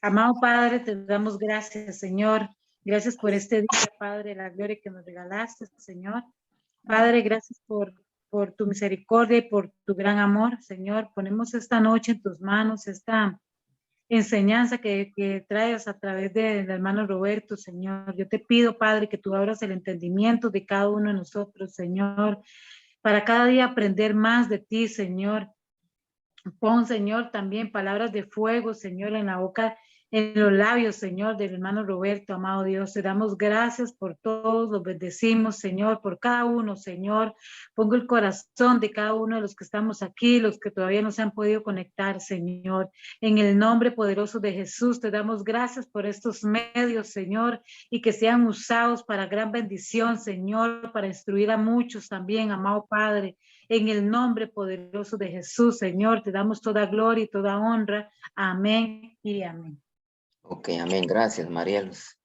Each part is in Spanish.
Amado Padre, te damos gracias, Señor. Gracias por este día, Padre, la gloria que nos regalaste, Señor. Padre, gracias por tu misericordia y por tu gran amor, Señor. Ponemos esta noche en tus manos, esta enseñanza que traes a través del hermano Roberto, Señor. Yo te pido, Padre, que tú abras el entendimiento de cada uno de nosotros, Señor, para cada día aprender más de ti, Señor. Pon, Señor, también palabras de fuego, Señor, en la boca, en los labios, Señor, del hermano Roberto, amado Dios. Te damos gracias por todos, los bendecimos, Señor, por cada uno, Señor. Pongo el corazón de cada uno de los que estamos aquí, los que todavía no se han podido conectar, Señor. En el nombre poderoso de Jesús, te damos gracias por estos medios, Señor, y que sean usados para gran bendición, Señor, para instruir a muchos también, amado Padre. En el nombre poderoso de Jesús, Señor, te damos toda gloria y toda honra. Amén y amén. Ok, amén. Gracias, Marielos.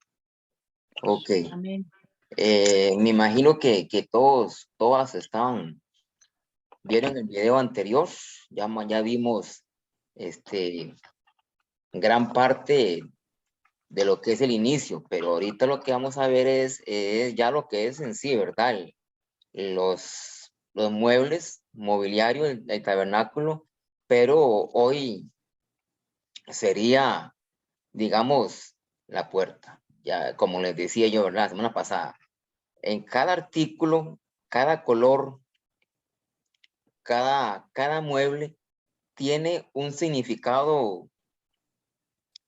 Ok. Amén. Me imagino que todas vieron el video anterior. Ya vimos gran parte de lo que es el inicio, pero ahorita lo que vamos a ver es ya lo que es en sí, ¿verdad? Los muebles, mobiliario, el tabernáculo, pero hoy sería, digamos, la puerta. Ya, como les decía yo, ¿verdad? La semana pasada, en cada artículo, cada color, cada mueble tiene un significado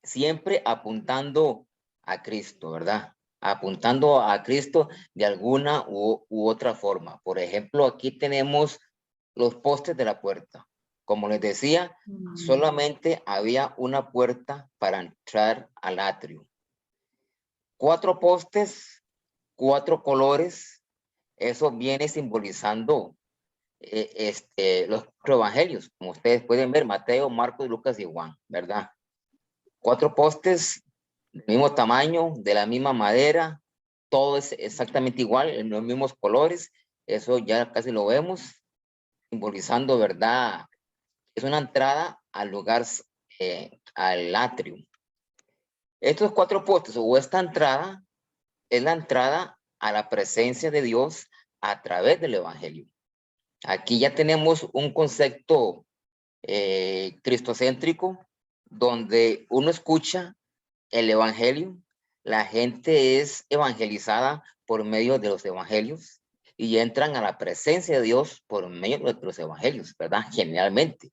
siempre apuntando a Cristo, ¿verdad? Apuntando a Cristo de alguna u otra forma. Por ejemplo, aquí tenemos los postes de la puerta. Como les decía, solamente había una puerta para entrar al atrio. 4 postes, 4 colores. Eso viene simbolizando los 4 evangelios, como ustedes pueden ver, Mateo, Marcos, Lucas y Juan, ¿verdad? 4 postes del mismo tamaño, de la misma madera, todo es exactamente igual, en los mismos colores. Eso ya casi lo vemos, simbolizando, ¿verdad? Es una entrada al lugar, al atrio. Estos 4 postes o esta entrada es la entrada a la presencia de Dios a través del evangelio. Aquí ya tenemos un concepto cristocéntrico donde uno escucha el evangelio, la gente es evangelizada por medio de los evangelios y entran a la presencia de Dios por medio de los evangelios, ¿verdad? Generalmente.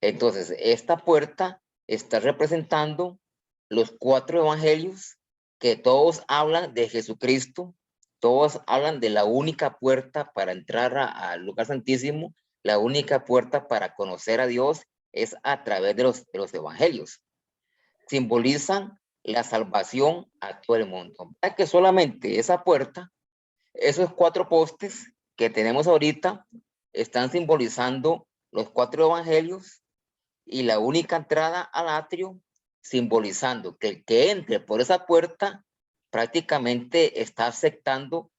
Entonces, esta puerta está representando los 4 evangelios que todos hablan de Jesucristo, todos hablan de la única puerta para entrar al lugar santísimo, la única puerta para conocer a Dios es a través de los evangelios. Simbolizan la salvación a todo el mundo. ¿Verdad? Que solamente esa puerta, esos 4 postes que tenemos ahorita, están simbolizando los 4 evangelios y la única entrada al atrio, simbolizando que el que entre por esa puerta prácticamente está aceptando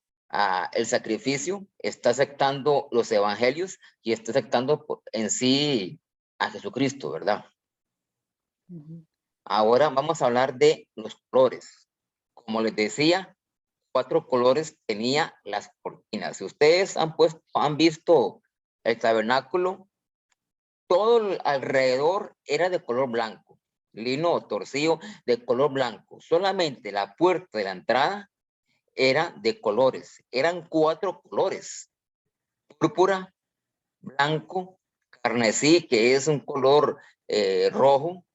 el sacrificio, está aceptando los evangelios y está aceptando en sí a Jesucristo, ¿verdad? Ahora vamos a hablar de los colores. Como les decía, 4 colores tenía las cortinas. Si ustedes han visto el tabernáculo, todo alrededor era de color blanco, lino torcido de color blanco. Solamente la puerta de la entrada era de colores. Eran 4 colores: púrpura, blanco, carmesí, que es un color rojo,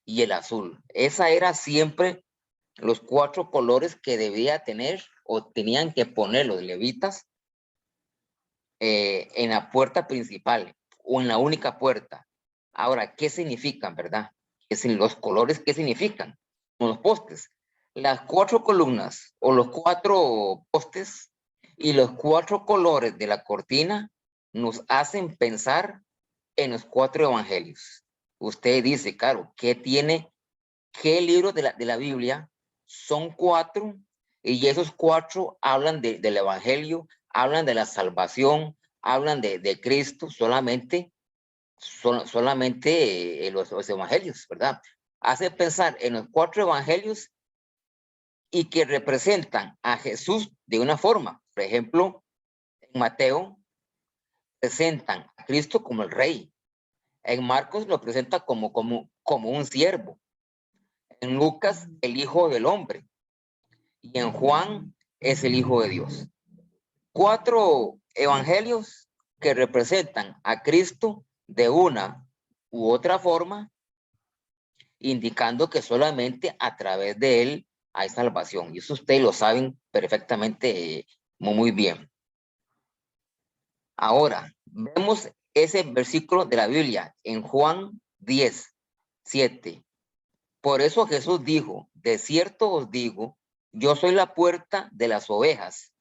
y el azul. Esa era siempre los 4 colores que debía tener o tenían que poner los levitas en la puerta principal o en la única puerta. Ahora, ¿qué significan, verdad? Los colores, ¿qué significan? Los postes. Las 4 columnas o los 4 postes y los 4 colores de la cortina nos hacen pensar en los 4 evangelios. Usted dice, claro, ¿qué libros de la Biblia son 4? Y esos 4 hablan del evangelio, hablan de la salvación, hablan de Cristo solamente. solamente los evangelios, ¿verdad? Hace pensar en los 4 evangelios y que representan a Jesús de una forma. Por ejemplo, en Mateo presentan a Cristo como el rey. En Marcos lo presenta como un siervo. En Lucas, el hijo del hombre. Y en Juan es el hijo de Dios. 4 evangelios que representan a Cristo de una u otra forma, indicando que solamente a través de él hay salvación. Y eso ustedes lo saben perfectamente, muy bien. Ahora, vemos ese versículo de la Biblia en Juan 10:7. Por eso Jesús dijo, de cierto os digo, yo soy la puerta de las ovejas.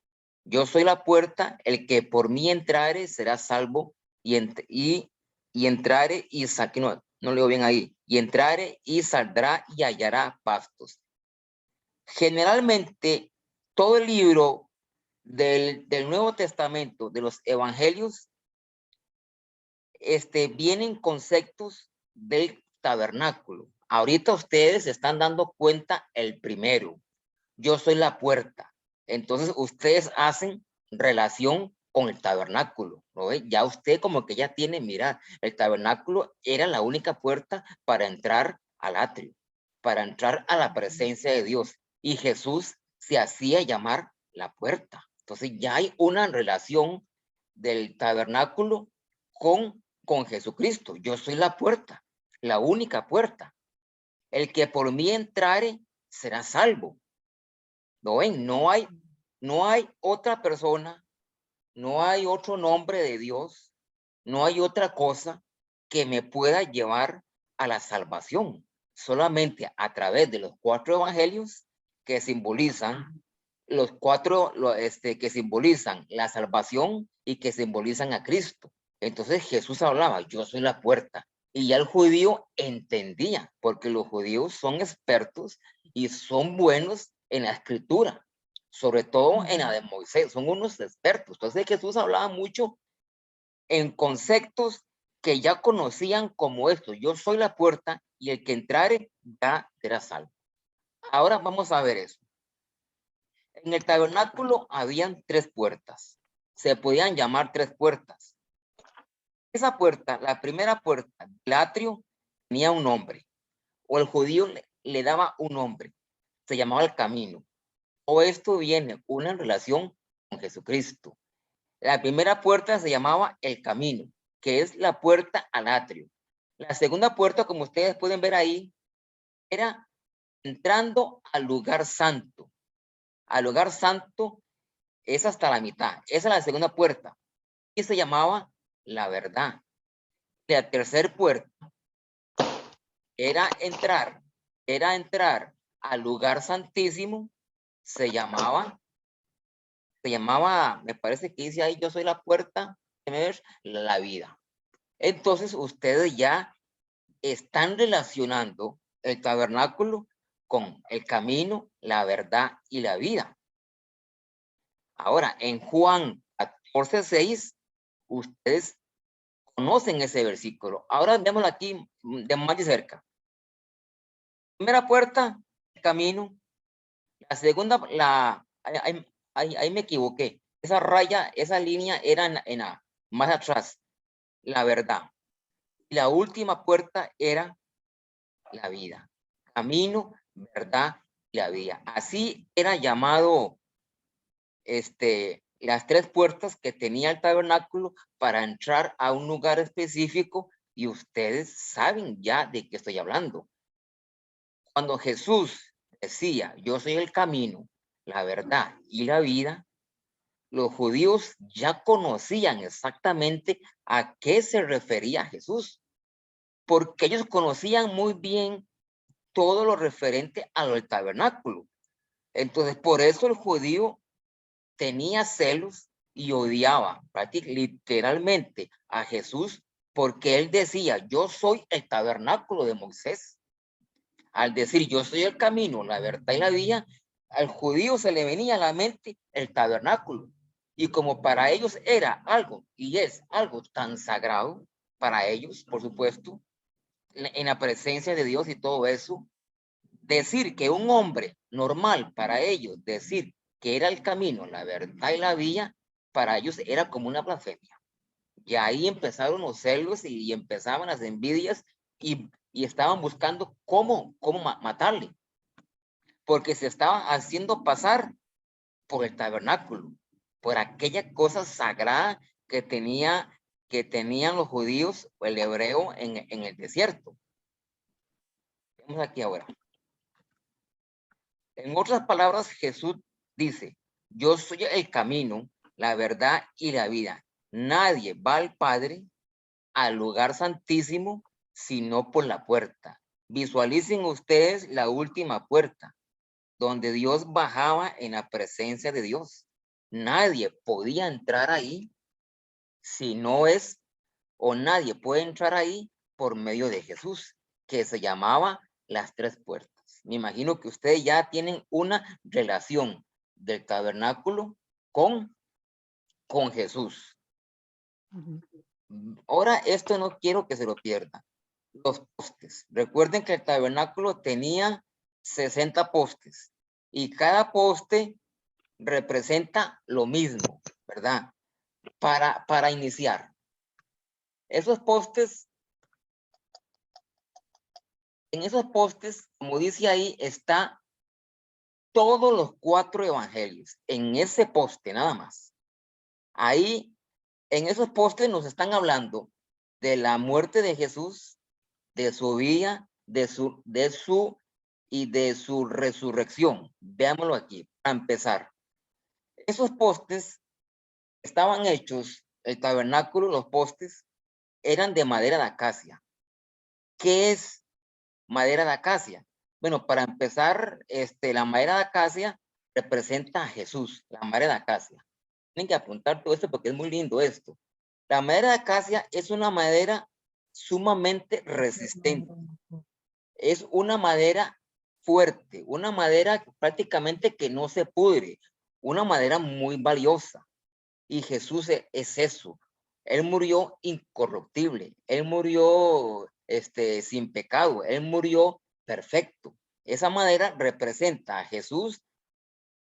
Yo soy la puerta, el que por mí entrare será salvo y entrare y saque, no leo bien ahí, y entrare y saldrá y hallará pastos. Generalmente, todo el libro del Nuevo Testamento, de los evangelios, vienen conceptos del tabernáculo. Ahorita ustedes se están dando cuenta el primero. Yo soy la puerta. Entonces ustedes hacen relación con el tabernáculo, ¿no ve? Ya usted como que ya tiene, mira, el tabernáculo era la única puerta para entrar al atrio, para entrar a la presencia de Dios. Y Jesús se hacía llamar la puerta. Entonces ya hay una relación del tabernáculo con Jesucristo. Yo soy la puerta, la única puerta. El que por mí entrare será salvo. ¿No ven? No hay otra persona, no hay otro nombre de Dios, no hay otra cosa que me pueda llevar a la salvación. Solamente a través de los 4 evangelios que simbolizan que simbolizan la salvación y que simbolizan a Cristo. Entonces Jesús hablaba, yo soy la puerta. Y ya el judío entendía, porque los judíos son expertos y son buenos en la escritura, sobre todo en la de Moisés, son unos expertos. Entonces Jesús hablaba mucho en conceptos que ya conocían como esto, yo soy la puerta y el que entrare ya será salvo. Ahora vamos a ver eso. En el tabernáculo habían 3 puertas. Se podían llamar 3 puertas. Esa puerta, la primera puerta del atrio, tenía un nombre. O el judío le daba un nombre. Se llamaba el camino. O esto viene una relación con Jesucristo. La primera puerta se llamaba el camino, que es la puerta al atrio. La segunda puerta, como ustedes pueden ver ahí, era entrando al lugar santo. Al lugar santo es hasta la mitad. Esa es la segunda puerta. Y se llamaba la verdad. La tercera puerta era entrar al lugar santísimo. Se llamaba, me parece que dice ahí, yo soy la puerta, la vida. Entonces ustedes ya están relacionando el tabernáculo con el camino, la verdad y la vida. Ahora, en Juan 14:6, ustedes conocen ese versículo. Ahora veámoslo aquí de más de cerca. Primera puerta, el camino. La segunda, ahí me equivoqué. Esa raya, esa línea era más atrás, la verdad. Y la última puerta era la vida. Camino, verdad y la vida. Así era llamado las 3 puertas que tenía el tabernáculo para entrar a un lugar específico, y ustedes saben ya de qué estoy hablando. Cuando Jesús decía, yo soy el camino, la verdad y la vida, los judíos ya conocían exactamente a qué se refería Jesús, porque ellos conocían muy bien todo lo referente a lo del tabernáculo. Entonces, por eso el judío tenía celos y odiaba literalmente a Jesús, porque él decía, yo soy el tabernáculo de Moisés. Al decir, yo soy el camino, la verdad y la vida, al judío se le venía a la mente el tabernáculo. Y como para ellos era algo, y es algo tan sagrado, para ellos, por supuesto, en la presencia de Dios y todo eso. Decir que un hombre normal para ellos, decir que era el camino, la verdad y la vía, para ellos era como una blasfemia. Y ahí empezaron los celos y empezaban las envidias y estaban buscando cómo matarle, porque se estaban haciendo pasar por el tabernáculo, por aquella cosa sagrada que tenían los judíos o el hebreo en el desierto. Vamos aquí ahora. En otras palabras, Jesús dice, yo soy el camino, la verdad y la vida. Nadie va al Padre, al lugar santísimo, sino por la puerta. Visualicen ustedes la última puerta, donde Dios bajaba en la presencia de Dios. Nadie podía entrar ahí si no es, o nadie puede entrar ahí por medio de Jesús, que se llamaba las tres puertas. Me imagino que ustedes ya tienen una relación del tabernáculo con Jesús. Ahora, esto no quiero que se lo pierdan. Los postes. Recuerden que el tabernáculo tenía 60 postes y cada poste representa lo mismo, ¿verdad? Para iniciar. Esos postes, en esos postes, como dice ahí, está todos los 4 evangelios, en ese poste nada más. Ahí, en esos postes nos están hablando de la muerte de Jesús, de su vida, de su resurrección. Veámoslo aquí, para empezar. Esos postes estaban hechos, el tabernáculo, los postes, eran de madera de acacia. ¿Qué es madera de acacia? Bueno, para empezar, la madera de acacia representa a Jesús, la madera de acacia. Tienen que apuntar todo esto porque es muy lindo esto. La madera de acacia es una madera sumamente resistente. Es una madera fuerte, una madera prácticamente que no se pudre, una madera muy valiosa. Y Jesús es eso. Él murió incorruptible, él murió sin pecado, él murió perfecto. Esa madera representa a Jesús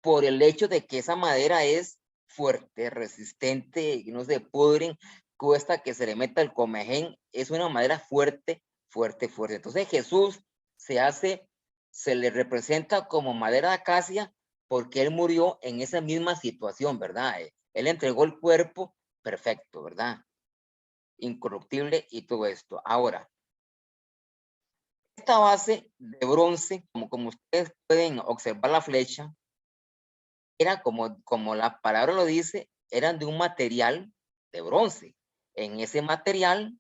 por el hecho de que esa madera es fuerte, resistente, no se pudren, cuesta que se le meta el comején, es una madera fuerte, fuerte, fuerte. Entonces Jesús se le representa como madera de acacia porque él murió en esa misma situación, ¿verdad? Él entregó el cuerpo perfecto, ¿verdad? Incorruptible y todo esto. Ahora, esta base de bronce, como ustedes pueden observar la flecha, era como la palabra lo dice, eran de un material de bronce. En ese material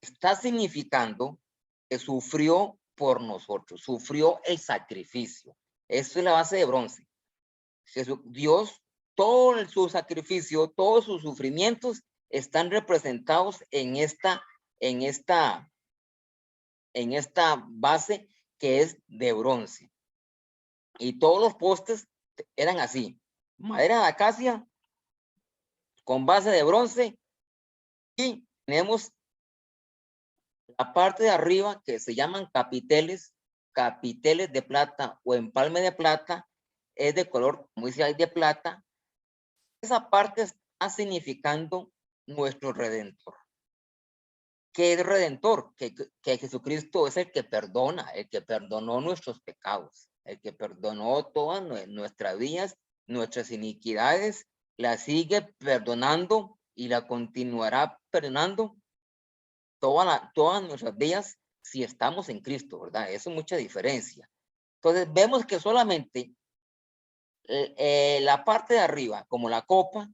está significando que sufrió por nosotros, sufrió el sacrificio. Eso es la base de bronce. Dios, todo su sacrificio, todos sus sufrimientos están representados en esta base que es de bronce. Y todos los postes eran así, madera de acacia con base de bronce y tenemos la parte de arriba que se llaman capiteles de plata o empalme de plata, es de color, como dice ahí, de plata. Esa parte está significando nuestro Redentor. ¿Qué es Redentor? Que Jesucristo es el que perdona, el que perdonó nuestros pecados, el que perdonó todas nuestras vidas, nuestras iniquidades, la sigue perdonando y la continuará perdonando todas nuestras vidas si estamos en Cristo, ¿verdad? Eso es mucha diferencia. Entonces vemos que solamente la parte de arriba, como la copa,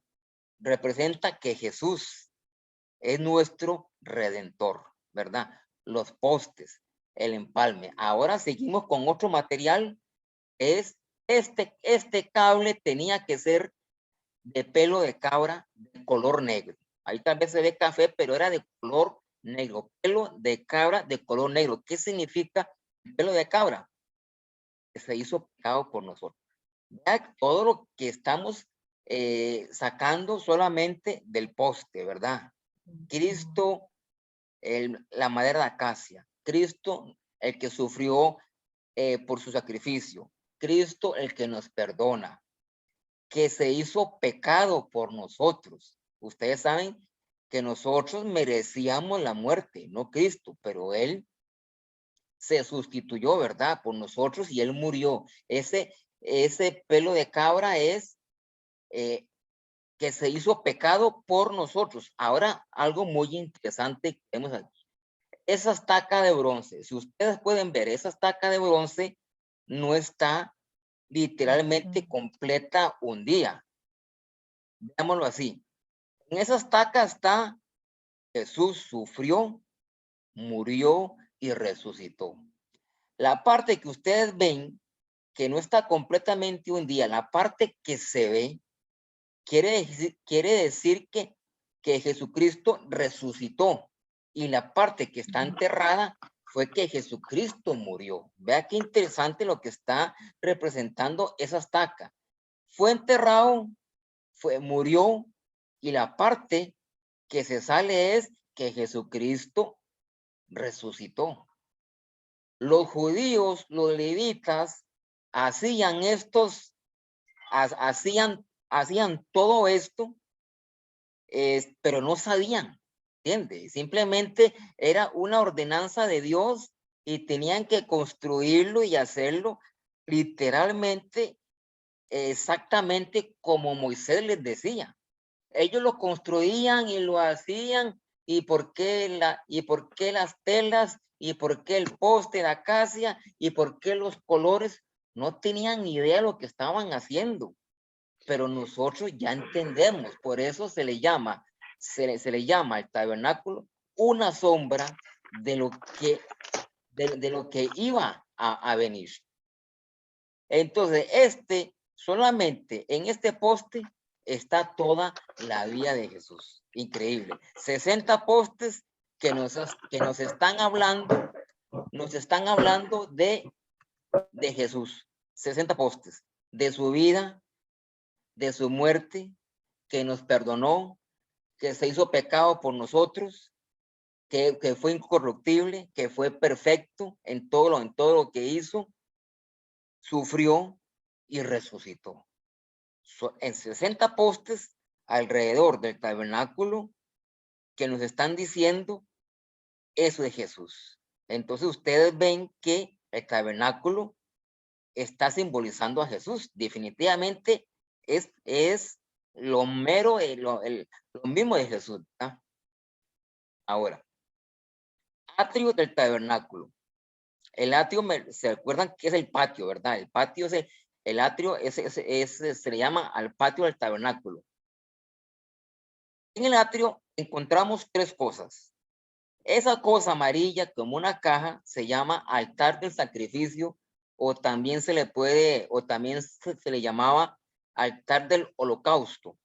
representa que Jesús es nuestro Redentor, ¿verdad? Los postes, el empalme. Ahora seguimos con otro material, es este cable tenía que ser de pelo de cabra de color negro. Ahí tal vez se ve café, pero era de color negro, pelo de cabra de color negro. ¿Qué significa el pelo de cabra? Que se hizo pecado por nosotros. Ya todo lo que estamos sacando solamente del poste, ¿verdad? Cristo, la madera de acacia. Cristo, el que sufrió por su sacrificio. Cristo, el que nos perdona, que se hizo pecado por nosotros. Ustedes saben que nosotros merecíamos la muerte, no Cristo, pero Él se sustituyó, ¿verdad? Por nosotros y Él murió. Ese pelo de cabra es que se hizo pecado por nosotros. Ahora, algo muy interesante que vemos aquí. Esa estaca de bronce, si ustedes pueden ver, esa estaca de bronce no está literalmente completa un día. Veámoslo así. En esa estaca está Jesús sufrió, murió y resucitó. La parte que ustedes ven, que no está completamente un día, la parte que se ve, quiere decir que Jesucristo resucitó. Y la parte que está enterrada fue que Jesucristo murió. Vea qué interesante lo que está representando esa estaca. Fue enterrado, murió, y la parte que se sale es que Jesucristo resucitó. Los judíos, los levitas, hacían hacían todo esto, pero no sabían, ¿entiendes? Simplemente era una ordenanza de Dios y tenían que construirlo y hacerlo literalmente, exactamente como Moisés les decía. Ellos lo construían y lo hacían, y por qué las telas, y por qué el poste de acacia, y por qué los colores, no tenían ni idea de lo que estaban haciendo. Pero nosotros ya entendemos, por eso se le llama al tabernáculo una sombra de lo que, de lo que iba a venir. Entonces, solamente en este poste está toda la vida de Jesús. Increíble. 60 postes que nos están hablando de Jesús. 60 postes de su vida, de su muerte, que nos perdonó, que se hizo pecado por nosotros, que fue incorruptible, que fue perfecto en todo lo que hizo, sufrió y resucitó. En 60 postes alrededor del tabernáculo que nos están diciendo eso de Jesús. Entonces ustedes ven que el tabernáculo está simbolizando a Jesús. Definitivamente es lo mero, lo mismo de Jesús, ¿verdad? Ahora, atrio del tabernáculo. El atrio, ¿se acuerdan que es el patio, verdad? El patio es el atrio, se le llama al patio del tabernáculo. En el atrio encontramos tres cosas. Esa cosa amarilla como una caja se llama altar del sacrificio, o también se le llamaba altar del holocausto.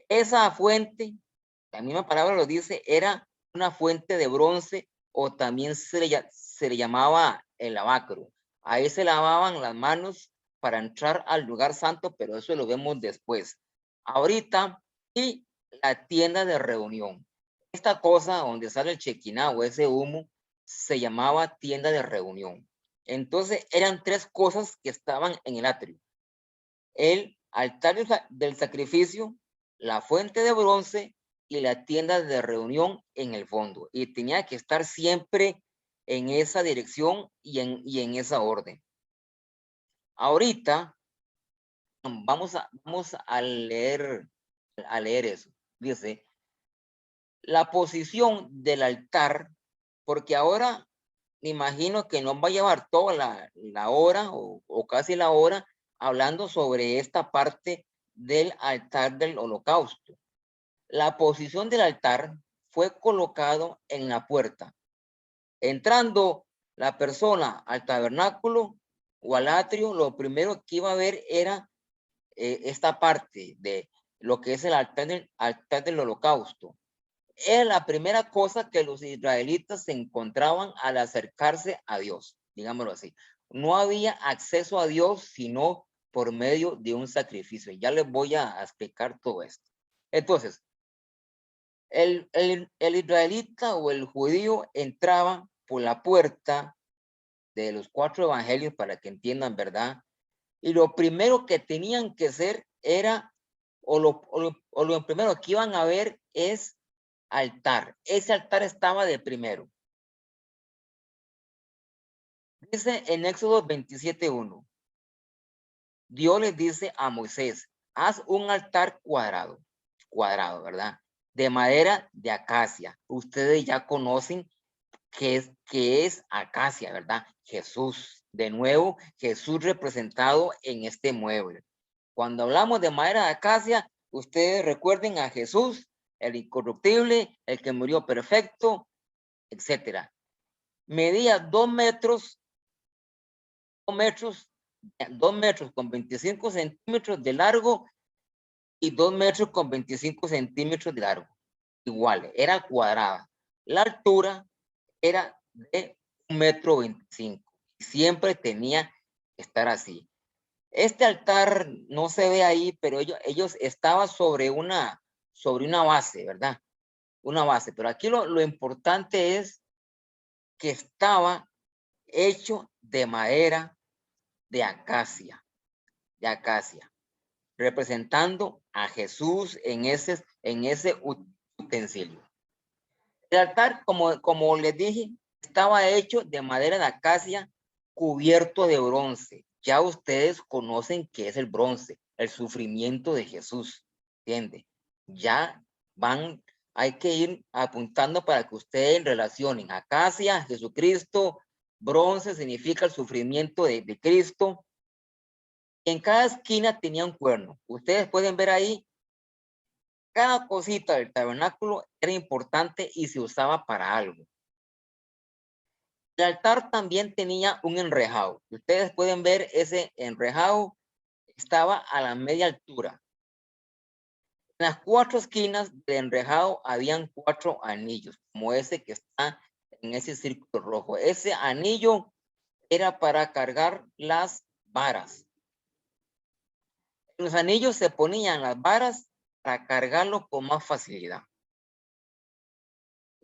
Esa fuente, la misma palabra lo dice, era una fuente de bronce, o también se le llamaba el lavacro. Ahí se lavaban las manos para entrar al lugar santo, pero eso lo vemos después. Ahorita, y la tienda de reunión. Esta cosa donde sale el chequiná o ese humo se llamaba tienda de reunión. Entonces eran tres cosas que estaban en el atrio. El altar del sacrificio, la fuente de bronce y la tienda de reunión en el fondo. Y tenía que estar siempre en esa dirección y en esa orden. Ahorita vamos a leer eso. Dice, la posición del altar, porque ahora me imagino que nos va a llevar toda la hora o casi la hora hablando sobre esta parte del altar del holocausto. La posición del altar fue colocado en la puerta. Entrando la persona al tabernáculo o al atrio, lo primero que iba a ver era esta parte de lo que es el altar del holocausto. Era la primera cosa que los israelitas se encontraban al acercarse a Dios, digámoslo así. No había acceso a Dios sino por medio de un sacrificio. Ya les voy a explicar todo esto. Entonces, El israelita o el judío entraba por la puerta de los 4 evangelios, para que entiendan, ¿verdad? Y lo primero que tenían que hacer era, o lo primero que iban a ver es altar. Ese altar estaba de primero. Dice en Éxodo 27:1, Dios les dice a Moisés, haz un altar cuadrado, ¿verdad? De madera de acacia. Ustedes ya conocen qué es acacia, ¿verdad? Jesús. De nuevo, Jesús representado en este mueble. Cuando hablamos de madera de acacia, ustedes recuerden a Jesús, el incorruptible, el que murió perfecto, etcétera. Medía 2 metros con 25 centímetros de largo y 2 metros con 25 centímetros de largo. Igual, era cuadrada. La altura era de 1,25 m. Siempre tenía que estar así. Este altar no se ve ahí, pero ellos estaban sobre una base, ¿verdad? Una base. Pero aquí lo importante es que estaba hecho de madera de acacia, representando a Jesús en ese utensilio. El altar, como les dije, estaba hecho de madera de acacia cubierto de bronce. Ya ustedes conocen qué es el bronce, el sufrimiento de Jesús, ¿entiende? Ya hay que ir apuntando para que ustedes relacionen acacia, Jesucristo, bronce significa el sufrimiento de Cristo. En cada esquina tenía un cuerno. Ustedes pueden ver ahí, cada cosita del tabernáculo era importante y se usaba para algo. El altar también tenía un enrejado. Ustedes pueden ver ese enrejado, estaba a la media altura. En las 4 esquinas del enrejado habían 4 anillos, como ese que está en ese círculo rojo. Ese anillo era para cargar las varas. En los anillos se ponían las varas para cargarlo con más facilidad.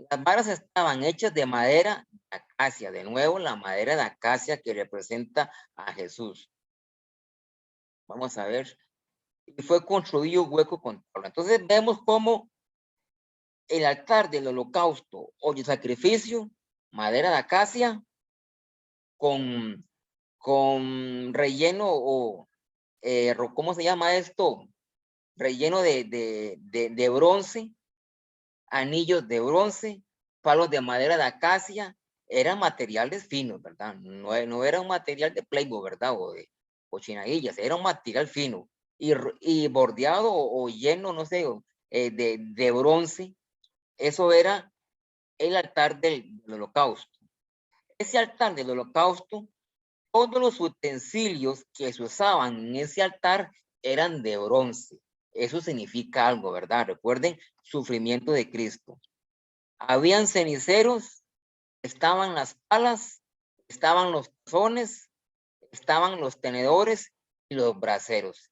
Las varas estaban hechas de madera de acacia. De nuevo, la madera de acacia que representa a Jesús. Vamos a ver. Y fue construido hueco con tabla. Entonces vemos cómo el altar del holocausto o el sacrificio, madera de acacia, con relleno o, ¿cómo se llama esto? Relleno de bronce, anillos de bronce, palos de madera de acacia, eran materiales finos, ¿verdad? No era un material de Playboy, ¿verdad? O de cochinadillas, era un material fino y bordeado o lleno, no sé, de bronce. Eso era el altar del holocausto. Ese altar del holocausto, todos los utensilios que se usaban en ese altar eran de bronce. Eso significa algo, ¿verdad? Recuerden, sufrimiento de Cristo. Habían ceniceros, estaban las palas, estaban los tazones, estaban los tenedores y los braseros.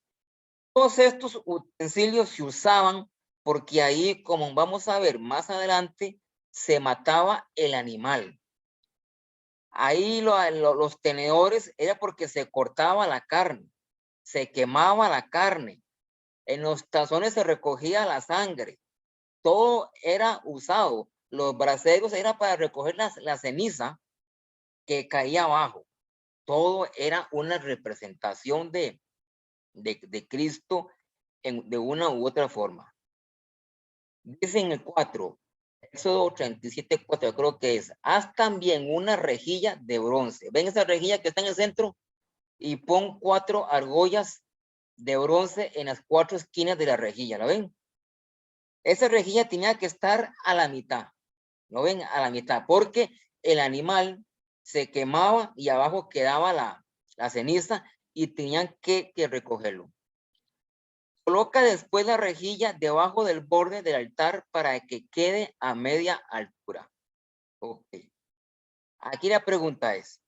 Todos estos utensilios se usaban porque ahí, como vamos a ver más adelante, se mataba el animal. Ahí los tenedores era porque se cortaba la carne, se quemaba la carne. En los tazones se recogía la sangre. Todo era usado. Los braseros era para recoger la ceniza que caía abajo. Todo era una representación de Cristo de una u otra forma. Dice en el 4, Éxodo 37:4, creo que es, haz también una rejilla de bronce. ¿Ven esa rejilla que está en el centro? Y pon 4 argollas de bronce en las 4 esquinas de la rejilla, ¿la ven? Esa rejilla tenía que estar a la mitad, ¿lo ven? A la mitad, porque el animal se quemaba y abajo quedaba la ceniza y tenían que recogerlo. Coloca después la rejilla debajo del borde del altar para que quede a media altura. Ok. Aquí la pregunta es,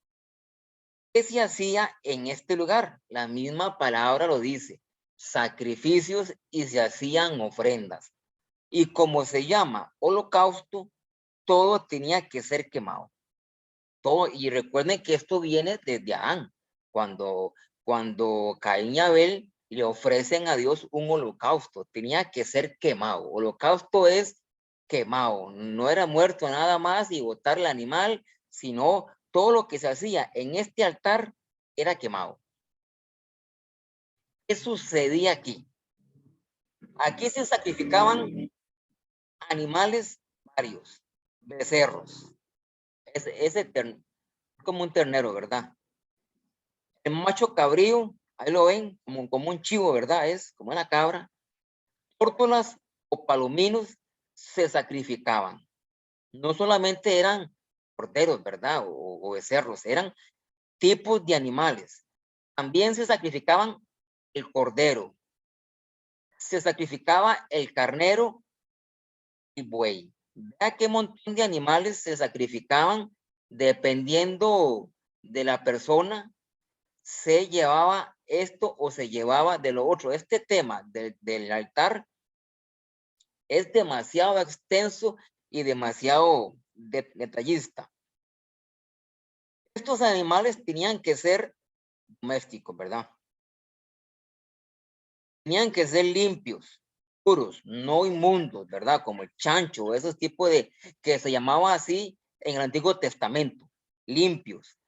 ¿qué se hacía en este lugar? La misma palabra lo dice, sacrificios y se hacían ofrendas. Y como se llama holocausto, todo tenía que ser quemado. Todo, y recuerden que esto viene desde Adán, cuando Caín y Abel le ofrecen a Dios un holocausto, tenía que ser quemado. Holocausto es quemado, no era muerto nada más y botar el animal, sino todo lo que se hacía en este altar era quemado. ¿Qué sucedía aquí? Aquí se sacrificaban animales varios, becerros, como un ternero, ¿verdad? El macho cabrío, ahí lo ven, como un chivo, ¿verdad? Es como una cabra. Tórtolas o palominos se sacrificaban. No solamente eran corderos, ¿verdad? O becerros, eran tipos de animales. También se sacrificaban el cordero, se sacrificaba el carnero y buey. Vea qué montón de animales se sacrificaban dependiendo de la persona, se llevaba esto o se llevaba de lo otro. Este tema del altar es demasiado extenso y demasiado detallista. Estos animales tenían que ser domésticos, ¿verdad? Tenían que ser limpios, puros, no inmundos, ¿verdad? Como el chancho, esos tipos de, que se llamaba así en el Antiguo Testamento, limpios.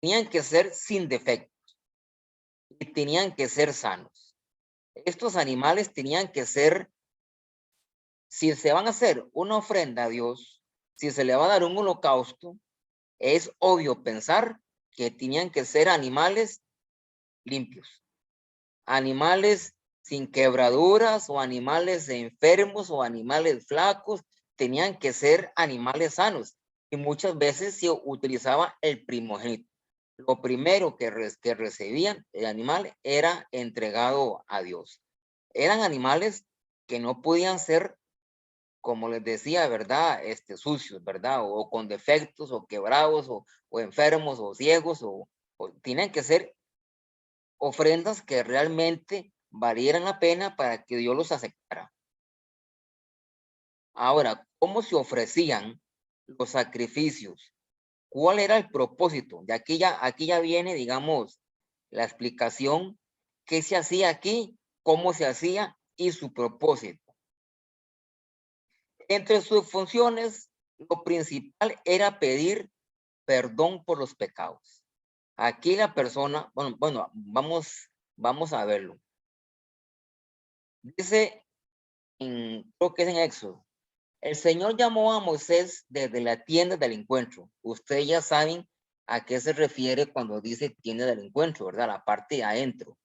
Tenían que ser sin defectos y tenían que ser sanos. Estos animales tenían que ser, si se van a hacer una ofrenda a Dios, si se le va a dar un holocausto, es obvio pensar que tenían que ser animales limpios, animales sin quebraduras o animales enfermos o animales flacos, tenían que ser animales sanos. Y muchas veces se utilizaba el primogénito. Lo primero que recibían el animal era entregado a Dios. Eran animales que no podían ser, como les decía, ¿verdad? Sucios, ¿verdad? O con defectos, o quebrados, o enfermos, o ciegos, o tienen que ser ofrendas que realmente valieran la pena para que Dios los aceptara. Ahora, ¿cómo se ofrecían los sacrificios? ¿Cuál era el propósito? De aquí ya viene, digamos, la explicación, qué se hacía aquí, cómo se hacía y su propósito. Entre sus funciones, lo principal era pedir perdón por los pecados. Aquí la persona, bueno, vamos a verlo. Dice, creo que es en Éxodo, el Señor llamó a Moisés desde la tienda del encuentro. Ustedes ya saben a qué se refiere cuando dice tienda del encuentro, ¿verdad? La parte de adentro.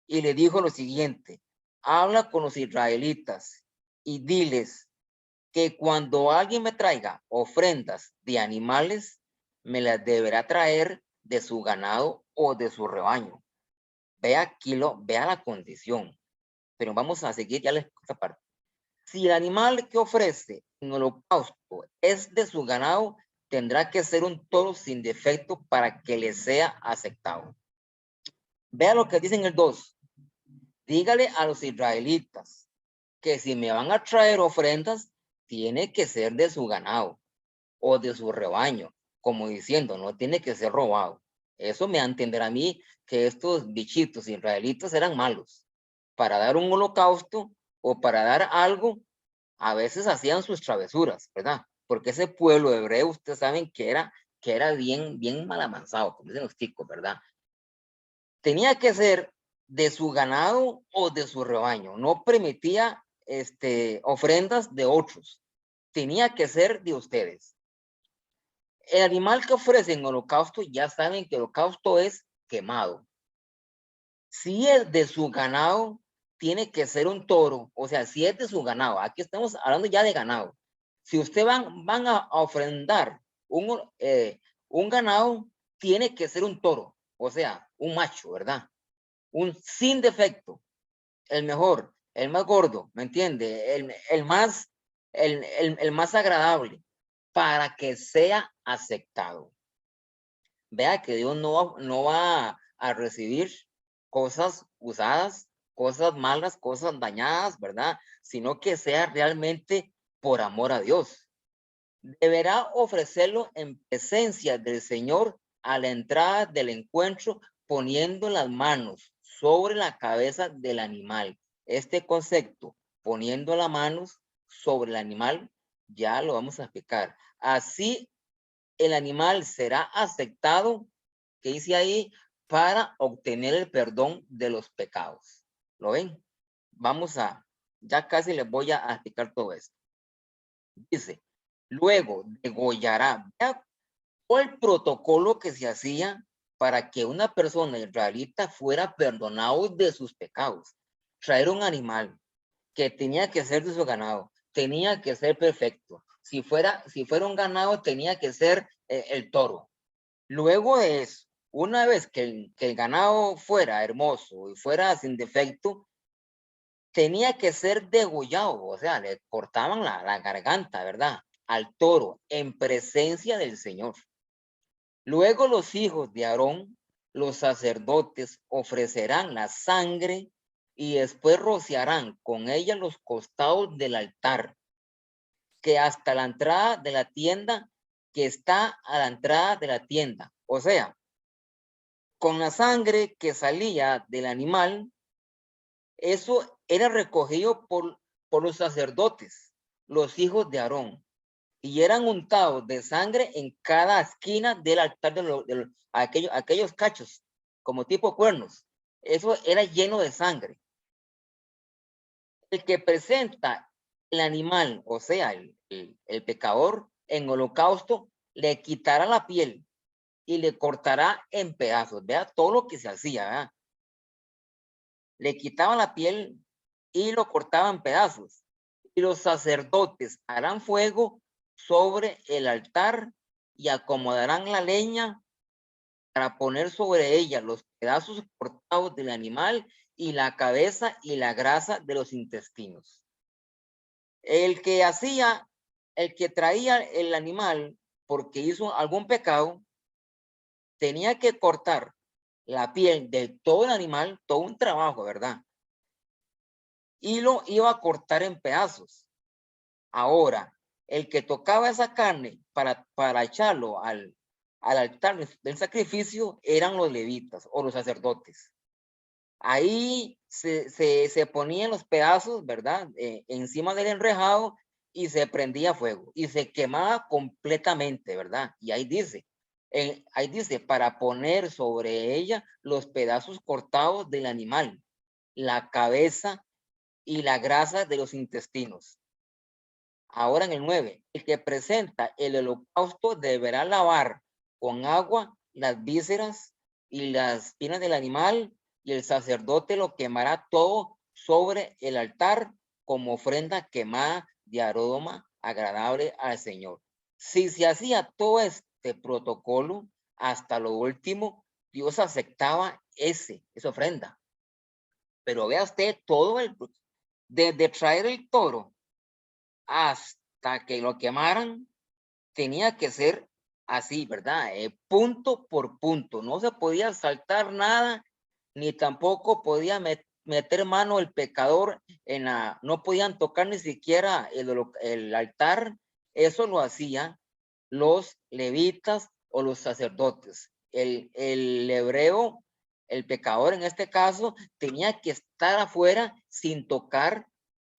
Y le dijo lo siguiente, habla con los israelitas y diles que cuando alguien me traiga ofrendas de animales, me las deberá traer de su ganado o de su rebaño. Vea la condición. Pero vamos a seguir ya esta parte. Si el animal que ofrece en holocausto es de su ganado, tendrá que ser un toro sin defecto para que le sea aceptado. Vea lo que dice en el 2. Dígale a los israelitas que si me van a traer ofrendas, tiene que ser de su ganado o de su rebaño, como diciendo, no tiene que ser robado. Eso me va a entender a mí que estos bichitos israelitas eran malos. Para dar un holocausto o para dar algo, a veces hacían sus travesuras, ¿verdad? Porque ese pueblo hebreo, ustedes saben que era bien mal avanzado, como dicen los chicos, ¿verdad? Tenía que ser de su ganado o de su rebaño. No permitía ofrendas de otros. Tenía que ser de ustedes. El animal que ofrecen holocausto, ya saben que el holocausto es quemado. Si es de su ganado, tiene que ser un toro. O sea, si es de su ganado, aquí estamos hablando ya de ganado. Si ustedes van a ofrendar un ganado, tiene que ser un toro. O sea, un macho, ¿verdad? Un sin defecto. El mejor, el más gordo, ¿me entiende? El más agradable para que sea aceptado. Vea que Dios no va a recibir cosas usadas cosas malas, cosas dañadas, ¿verdad? Sino que sea realmente por amor a Dios. Deberá ofrecerlo en presencia del Señor a la entrada del encuentro, poniendo las manos sobre la cabeza del animal. Este concepto, poniendo las manos sobre el animal, ya lo vamos a explicar. Así el animal será aceptado, que dice ahí, para obtener el perdón de los pecados. ¿Lo ven? Ya casi les voy a explicar todo esto. Dice, luego degollará. Vea el protocolo que se hacía para que una persona israelita fuera perdonado de sus pecados. Traer un animal que tenía que ser de su ganado, tenía que ser perfecto. Si fuera un ganado, tenía que ser el toro. Luego de eso, una vez que el ganado fuera hermoso y fuera sin defecto, tenía que ser degollado, o sea, le cortaban la garganta, ¿verdad? Al toro en presencia del Señor. Luego los hijos de Aarón, los sacerdotes, ofrecerán la sangre y después rociarán con ella los costados del altar, que hasta la entrada de la tienda, que está a la entrada de la tienda. O sea, con la sangre que salía del animal, eso era recogido por los sacerdotes, los hijos de Aarón, y eran untados de sangre en cada esquina del altar de aquellos cachos, como tipo cuernos. Eso era lleno de sangre. El que presenta el animal, o sea, el pecador, en holocausto, le quitará la piel y le cortará en pedazos. Vea todo lo que se hacía, ¿verdad? Le quitaba la piel y lo cortaba en pedazos. Y los sacerdotes harán fuego sobre el altar y acomodarán la leña para poner sobre ella los pedazos cortados del animal y la cabeza y la grasa de los intestinos. El que traía el animal porque hizo algún pecado, tenía que cortar la piel de todo el animal, todo un trabajo, ¿verdad? Y lo iba a cortar en pedazos. Ahora, el que tocaba esa carne para echarlo al altar del sacrificio eran los levitas o los sacerdotes. Ahí se ponían los pedazos, ¿verdad? Encima del enrejado y se prendía fuego y se quemaba completamente, ¿verdad? Y ahí dice, para poner sobre ella los pedazos cortados del animal, la cabeza y la grasa de los intestinos. Ahora en el 9, el que presenta el holocausto deberá lavar con agua las vísceras y las espinas del animal, y el sacerdote lo quemará todo sobre el altar como ofrenda quemada de aroma agradable al Señor. Si se hacía todo este protocolo hasta lo último, Dios aceptaba esa ofrenda. Pero vea usted desde traer el toro hasta que lo quemaran, tenía que ser así, ¿verdad? Punto por punto. No se podía saltar nada, ni tampoco podía meter mano el pecador no podían tocar ni siquiera el altar. Eso lo hacían los levitas o los sacerdotes. El hebreo, el pecador en este caso, tenía que estar afuera sin tocar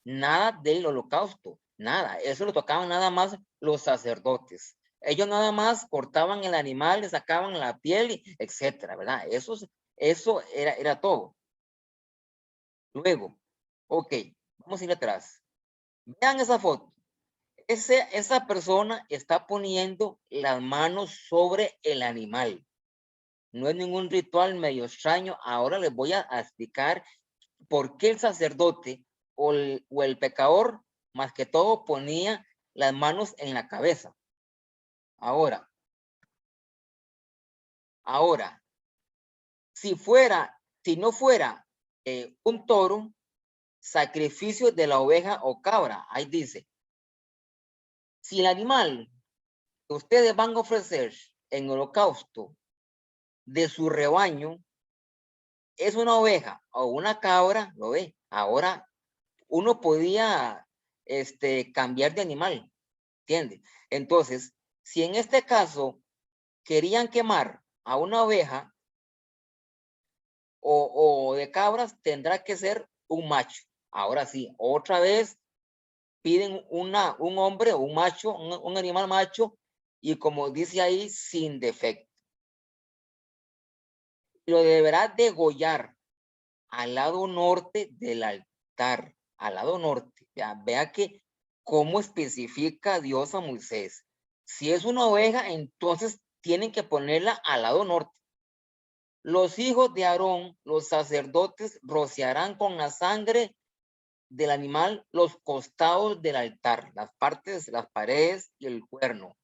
nada del holocausto, nada. Eso lo tocaban nada más los sacerdotes. Ellos nada más cortaban el animal, le sacaban la piel, etcétera, ¿verdad? Eso era todo. Luego, ok, vamos a ir atrás. Vean esa foto. Esa persona está poniendo las manos sobre el animal. No es ningún ritual medio extraño. Ahora les voy a explicar por qué el sacerdote o el pecador, más que todo, ponía las manos en la cabeza. Ahora, si no fuera un toro, sacrificio de la oveja o cabra, ahí dice, si el animal que ustedes van a ofrecer en holocausto de su rebaño es una oveja o una cabra, ¿lo ve? Ahora uno podía cambiar de animal, ¿entiende? Entonces, si en este caso querían quemar a una oveja o de cabras, tendrá que ser un macho. Ahora sí, otra vez piden un hombre o un macho, un animal macho, y como dice ahí, sin defecto. Lo deberá degollar al lado norte del altar, al lado norte. Vea que cómo especifica Dios a Moisés. Si es una oveja, entonces tienen que ponerla al lado norte. Los hijos de Aarón, los sacerdotes, rociarán con la sangre del animal los costados del altar, las partes, las paredes y el cuerno.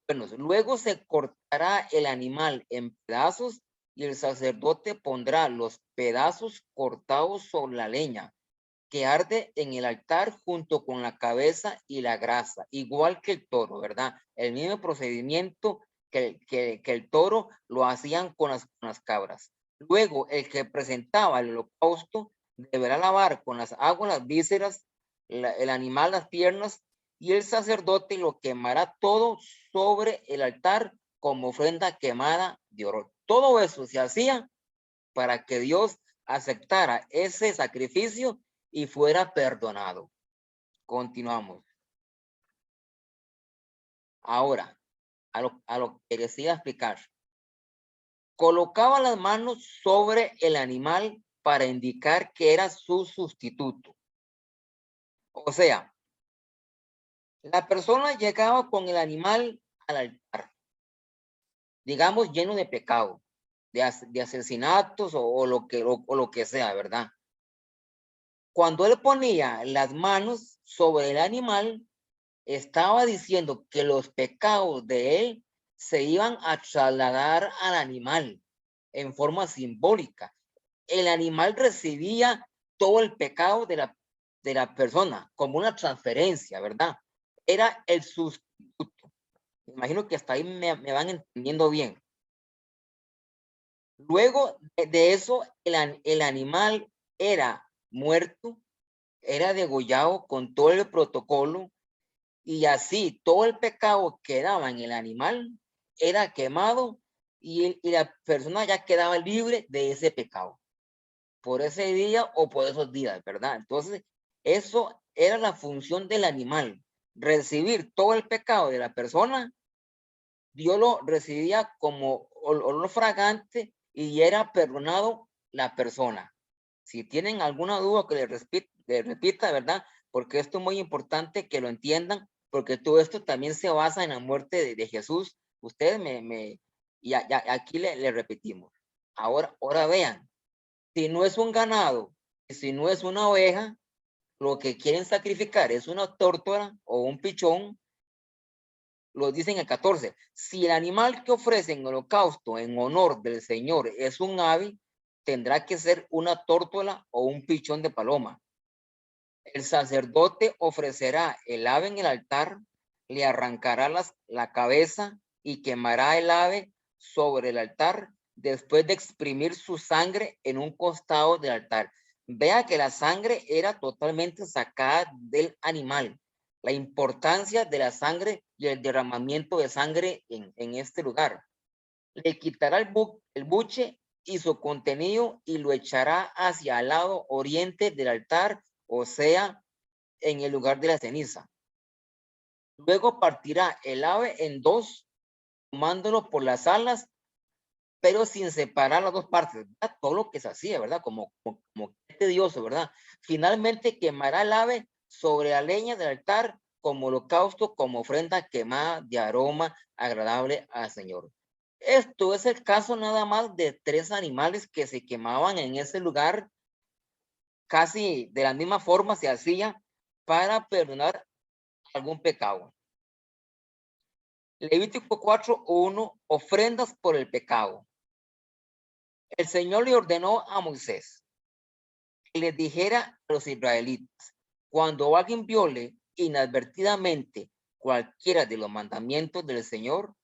Bueno, luego se cortará el animal en pedazos y el sacerdote pondrá los pedazos cortados sobre la leña que arde en el altar junto con la cabeza y la grasa, igual que el toro, ¿verdad? El mismo procedimiento que el toro lo hacían con las cabras. Luego, el que presentaba el holocausto deberá lavar con las aguas las vísceras, el animal, las piernas, y el sacerdote lo quemará todo sobre el altar como ofrenda quemada de oro. Todo eso se hacía para que Dios aceptara ese sacrificio y fuera perdonado. Continuamos. Ahora, a lo que decía explicar. Colocaba las manos sobre el animal para indicar que era su sustituto. O sea, la persona llegaba con el animal al altar, digamos, lleno de pecado, de asesinatos o lo que sea, ¿verdad? Cuando él ponía las manos sobre el animal, estaba diciendo que los pecados de él se iban a trasladar al animal en forma simbólica. El animal recibía todo el pecado de la persona como una transferencia, ¿verdad? Era el sustituto. Me imagino que hasta ahí me van entendiendo bien. Luego de eso, el animal era muerto, era degollado con todo el protocolo, y así todo el pecado que quedaba en el animal era quemado y la persona ya quedaba libre de ese pecado por ese día o por esos días, ¿verdad? Entonces, eso era la función del animal, recibir todo el pecado de la persona. Dios lo recibía como olor fragante y era perdonado la persona. Si tienen alguna duda que le repita, ¿verdad? Porque esto es muy importante que lo entiendan, porque todo esto también se basa en la muerte de Jesús. Ustedes y aquí le repetimos. Ahora vean, si no es un ganado, si no es una oveja, lo que quieren sacrificar es una tórtola o un pichón, lo dicen en el 14. Si el animal que ofrecen holocausto en honor del Señor es un ave, tendrá que ser una tórtola o un pichón de paloma. El sacerdote ofrecerá el ave en el altar, le arrancará la cabeza y quemará el ave sobre el altar después de exprimir su sangre en un costado del altar. Vea que la sangre era totalmente sacada del animal. La importancia de la sangre y el derramamiento de sangre en este lugar. Le quitará el buche y su contenido y lo echará hacia el lado oriente del altar, o sea, en el lugar de la ceniza. Luego partirá el ave en dos, tomándolo por las alas, pero sin separar las dos partes, ¿verdad? Todo lo que se hacía, ¿verdad? Como tedioso, ¿verdad? Finalmente quemará el ave sobre la leña del altar como holocausto, como ofrenda quemada de aroma agradable al Señor. Esto es el caso nada más de 3 animales que se quemaban en ese lugar. Casi de la misma forma se hacía para perdonar algún pecado. Levítico 4:1, ofrendas por el pecado. El Señor le ordenó a Moisés que les dijera a los israelitas: cuando alguien viole inadvertidamente cualquiera de los mandamientos del Señor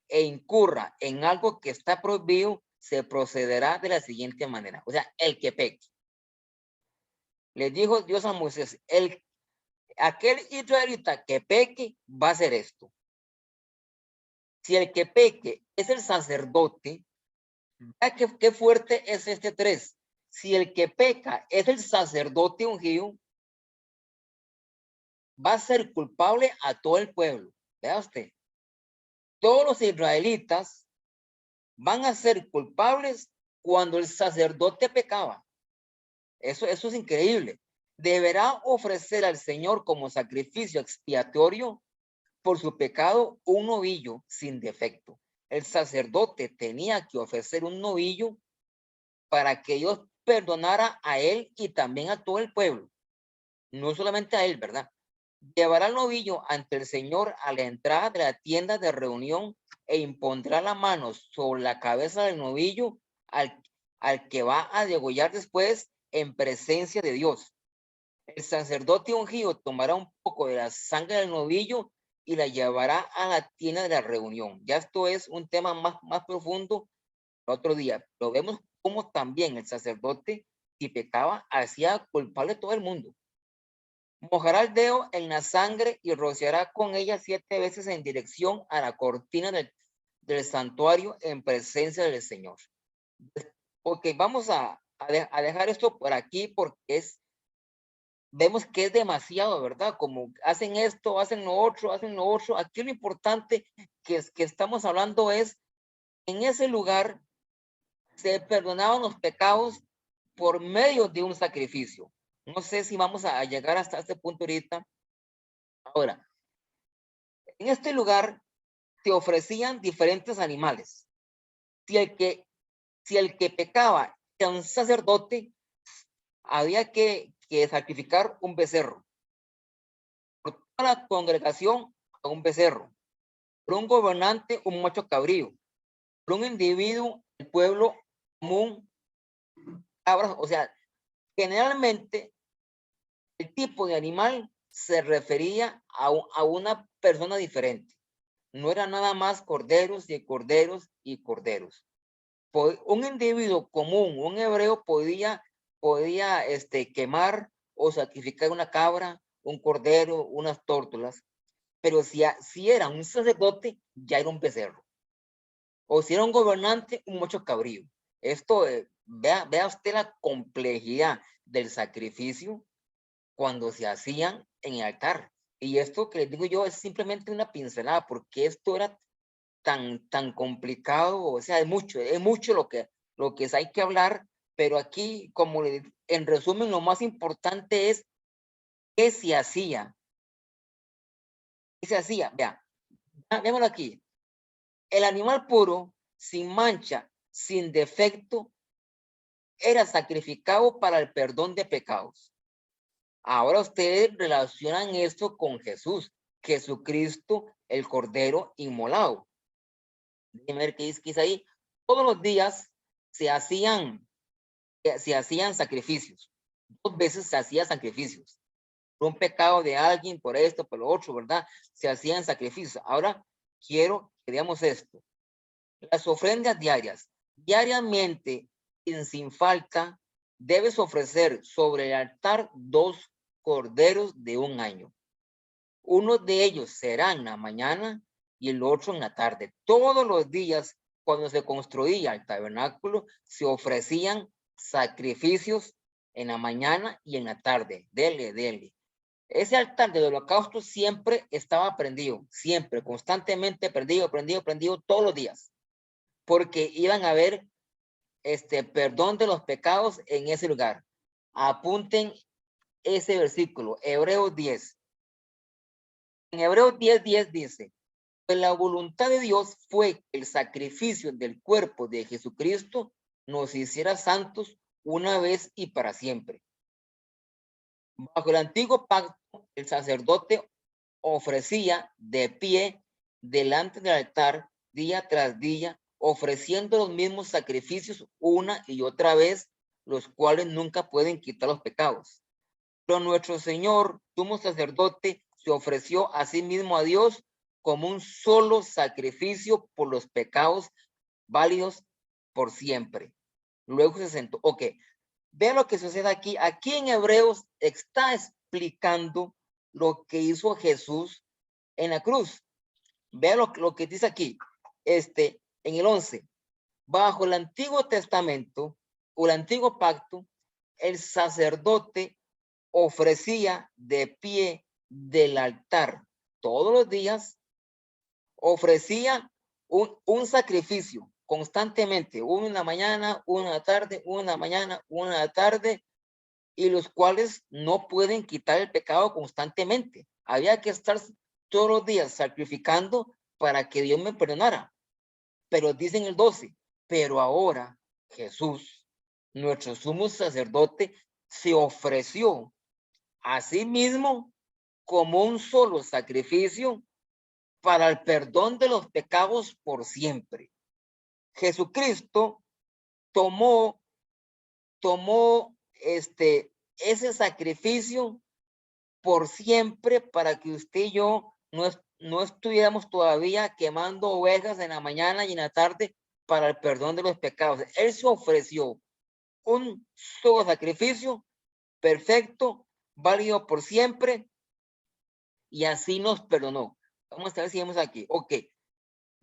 e incurra en algo que está prohibido, se procederá de la siguiente manera. O sea, el que peque. Le dijo Dios a Moisés, aquel israelita que peque va a hacer esto. Si el que peque es el sacerdote, qué fuerte es este 3. Si el que peca es el sacerdote ungido, va a ser culpable a todo el pueblo. Vea usted. Todos los israelitas van a ser culpables cuando el sacerdote pecaba. Eso es increíble. Deberá ofrecer al Señor como sacrificio expiatorio por su pecado un novillo sin defecto. El sacerdote tenía que ofrecer un novillo para que Dios perdonara a él y también a todo el pueblo. No solamente a él, ¿verdad? Llevará el novillo ante el Señor a la entrada de la tienda de reunión e impondrá la mano sobre la cabeza del novillo al que va a degollar después en presencia de Dios. El sacerdote ungido tomará un poco de la sangre del novillo y la llevará a la tienda de la reunión. Ya esto es un tema más profundo otro día. Lo vemos como también el sacerdote, si pecaba, hacía culpable a todo el mundo. Mojará el dedo en la sangre y rociará con ella 7 veces en dirección a la cortina del santuario en presencia del Señor. Porque vamos a dejar esto por aquí porque vemos que es demasiado, ¿verdad? Como hacen esto, hacen lo otro. Aquí lo importante que estamos hablando es, en ese lugar se perdonaban los pecados por medio de un sacrificio. No sé si vamos a llegar hasta este punto ahorita. Ahora, en este lugar se ofrecían diferentes animales. Si el que pecaba era un sacerdote, había que sacrificar un becerro. Por toda la congregación, a un becerro. Por un gobernante, un macho cabrío. Por un individuo, el pueblo común, cabras. O sea, generalmente el tipo de animal se refería a una persona diferente. No era nada más corderos y corderos y corderos. Un individuo común, un hebreo podía quemar o sacrificar una cabra, un cordero, unas tórtolas, pero si era un sacerdote, ya era un becerro. O si era un gobernante, un macho cabrío. Esto, vea usted la complejidad del sacrificio cuando se hacían en el altar. Y esto que les digo yo es simplemente una pincelada, porque esto era tan complicado, o sea, es mucho lo que hay que hablar, pero aquí, en resumen, lo más importante es qué se hacía. ¿Qué se hacía? Veámoslo aquí. El animal puro, sin mancha, sin defecto, era sacrificado para el perdón de pecados. Ahora ustedes relacionan esto con Jesús, Jesucristo, el Cordero inmolado. Déjenme ver qué dice ahí. Todos los días se hacían sacrificios. 2 veces se hacían sacrificios. Por un pecado de alguien, por esto, por lo otro, ¿verdad? Se hacían sacrificios. Ahora quiero que veamos esto. Las ofrendas diarias. Diariamente, sin falta, debes ofrecer sobre el altar 2 corderos de 1 año. Uno de ellos será en la mañana y el otro en la tarde. Todos los días, cuando se construía el tabernáculo, se ofrecían sacrificios en la mañana y en la tarde. Dele. Ese altar del holocausto siempre estaba prendido, siempre, constantemente prendido todos los días, porque iban a haber perdón de los pecados en ese lugar. Apunten ese versículo, Hebreos 10. En Hebreos 10:10 dice, pues la voluntad de Dios fue que el sacrificio del cuerpo de Jesucristo nos hiciera santos una vez y para siempre. Bajo el antiguo pacto, el sacerdote ofrecía de pie delante del altar día tras día, ofreciendo los mismos sacrificios una y otra vez, los cuales nunca pueden quitar los pecados. Pero nuestro Señor, sumo sacerdote, se ofreció a sí mismo a Dios como un solo sacrificio por los pecados válidos por siempre. Luego se sentó. Ok, vean lo que sucede aquí. Aquí en Hebreos está explicando lo que hizo Jesús en la cruz. Vean lo que dice aquí. En el 11. Bajo el Antiguo Testamento o el Antiguo Pacto, el sacerdote ofrecía de pie del altar todos los días, ofrecía un sacrificio constantemente, uno en la mañana, uno en la tarde, uno en la mañana, uno en la tarde, y los cuales no pueden quitar el pecado constantemente. Había que estar todos los días sacrificando para que Dios me perdonara. Pero dice en el 12, pero ahora Jesús, nuestro sumo sacerdote, se ofreció a sí mismo como un solo sacrificio para el perdón de los pecados por siempre. Jesucristo tomó ese sacrificio por siempre para que usted y yo no estuviéramos todavía quemando ovejas en la mañana y en la tarde para el perdón de los pecados. Él se ofreció un solo sacrificio perfecto, válido por siempre, y así nos perdonó. Vamos a ver si vemos aquí. Ok,